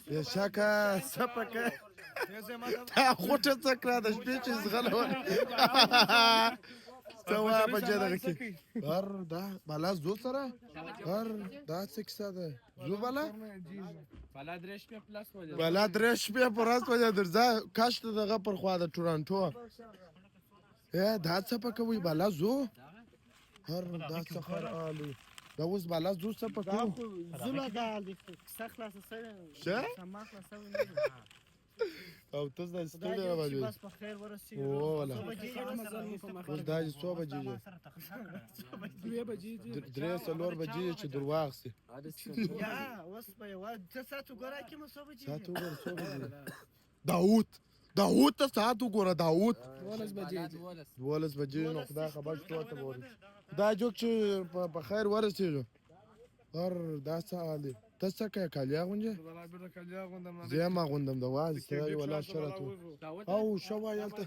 بېشکه څه پکې تا خوټه څه کړه د شپې چې زغلول څه وایه په دې دغه کې هر دا بالا زو سره هر دا څه کیسه ده زو بالا بالا درې شپې پلس وځه بالا درې شپې په ورځ وځه درځه کاش ته دغه پر خوا د ټورانټو دا څه پکوي بالا زو هر دا څه خر آلو دا اوس بالا زو څه پکو زولا دا کیسه خلاصه شه سما خلاصه او تاسو د ستوري را باندې بس په خیر ورسې او ولا اوس دا چې 100 بجې درې څلور بجې چې درواغ سي یا اوس په یو ساعت وګورای کې مو 100 بجې ساعت وګوره 100 بجې داوود ته ساعت وګوره داوود 12 بجې نو خدای خبر شو ته وره دا جوک چې په خیر ورسېږو هر دا څه علي تاسو کې کالیا غونډه زه ما غوندم د واز ته ولا شرط او شو یالته